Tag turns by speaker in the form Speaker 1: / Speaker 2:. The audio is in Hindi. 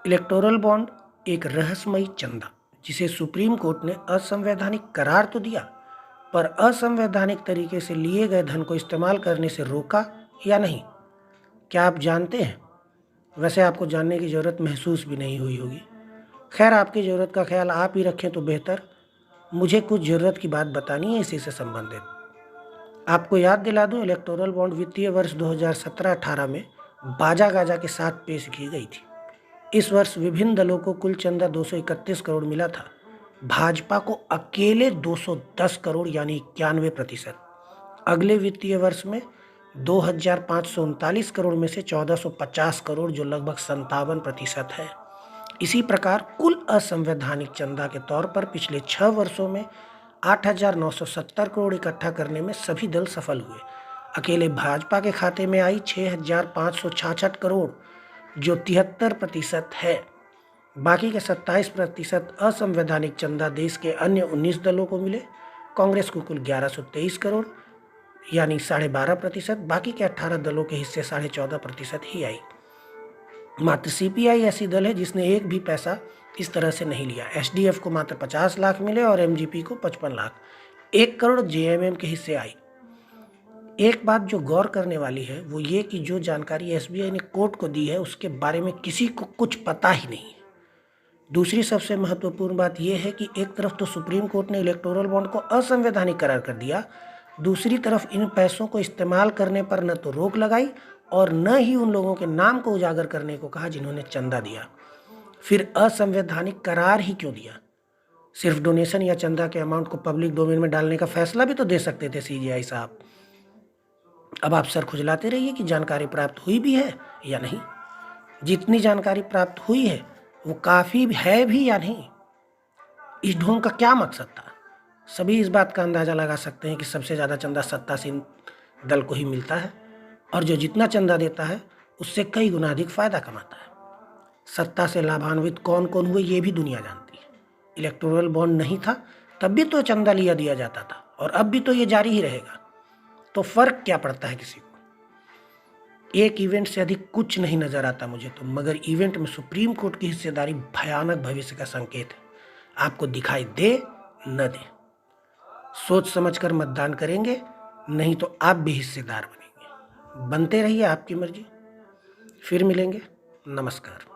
Speaker 1: इलेक्टोरल बॉन्ड एक रहस्यमयी चंदा जिसे सुप्रीम कोर्ट ने असंवैधानिक करार तो दिया, पर असंवैधानिक तरीके से लिए गए धन को इस्तेमाल करने से रोका या नहीं, क्या आप जानते हैं? वैसे आपको जानने की ज़रूरत महसूस भी नहीं हुई होगी। खैर, आपकी ज़रूरत का ख्याल आप ही रखें तो बेहतर। मुझे कुछ ज़रूरत की बात बतानी है इसी से संबंधित। आपको याद दिला दूं, इलेक्टोरल बॉन्ड वित्तीय वर्ष 2017-18 में बाजा गाजा के साथ पेश की गई थी। इस वर्ष विभिन्न दलों को कुल चंदा 231 करोड़ मिला था। भाजपा को अकेले 210 करोड़ यानी 91%। अगले वित्तीय वर्ष में 2539 करोड़ में से 1450 करोड़, जो लगभग 57% है। इसी प्रकार कुल असंवैधानिक चंदा के तौर पर पिछले 6 वर्षों में 8,970 करोड़ इकट्ठा करने में सभी दल सफल हुए। अकेले भाजपा के खाते में आई 6,566 करोड़, जो 73% है। बाकी के 27% असंवैधानिक चंदा देश के अन्य 19 दलों को मिले। कांग्रेस को कुल 1123 करोड़ यानी 12.5%, बाकी के 18 दलों के हिस्से 14.5% ही आई। मात्र सीपीआई ऐसी दल है जिसने एक भी पैसा इस तरह से नहीं लिया। एसडीएफ को मात्र 50 लाख मिले और एमजीपी को 55 लाख। 1 करोड़ जेएमएम के हिस्से आई। एक बात जो गौर करने वाली है वो ये कि जो जानकारी एसबीआई ने कोर्ट को दी है उसके बारे में किसी को कुछ पता ही नहीं है। दूसरी सबसे महत्वपूर्ण बात यह है कि एक तरफ तो सुप्रीम कोर्ट ने इलेक्टोरल बॉन्ड को असंवैधानिक करार कर दिया, दूसरी तरफ इन पैसों को इस्तेमाल करने पर न तो रोक लगाई और न ही उन लोगों के नाम को उजागर करने को कहा जिन्होंने चंदा दिया। फिर असंवैधानिक करार ही क्यों दिया? सिर्फ डोनेशन या चंदा के अमाउंट को पब्लिक डोमेन में डालने का फैसला भी तो दे सकते थे सीजीआई साहब। अब आप सर खुजलाते रहिए कि जानकारी प्राप्त हुई भी है या नहीं। जितनी जानकारी प्राप्त हुई है वो काफ़ी है भी या नहीं। इस ढोंग का क्या मकसद था? सभी इस बात का अंदाज़ा लगा सकते हैं कि सबसे ज़्यादा चंदा सत्तासीन दल को ही मिलता है और जो जितना चंदा देता है उससे कई गुना अधिक फायदा कमाता है। सत्ता से लाभान्वित कौन कौन हुए ये भी दुनिया जानती है। इलेक्टोरल बॉन्ड नहीं था तब भी तो चंदा लिया दिया जाता था और अब भी तो ये जारी ही रहेगा। तो फर्क क्या पड़ता है किसी को? एक इवेंट से अधिक कुछ नहीं नजर आता मुझे तो, मगर इवेंट में सुप्रीम कोर्ट की हिस्सेदारी भयानक भविष्य का संकेत है। आपको दिखाई दे न दे, सोच समझकर मतदान करेंगे, नहीं तो आप भी हिस्सेदार बनेंगे। बनते रहिए, आपकी मर्जी। फिर मिलेंगे। नमस्कार।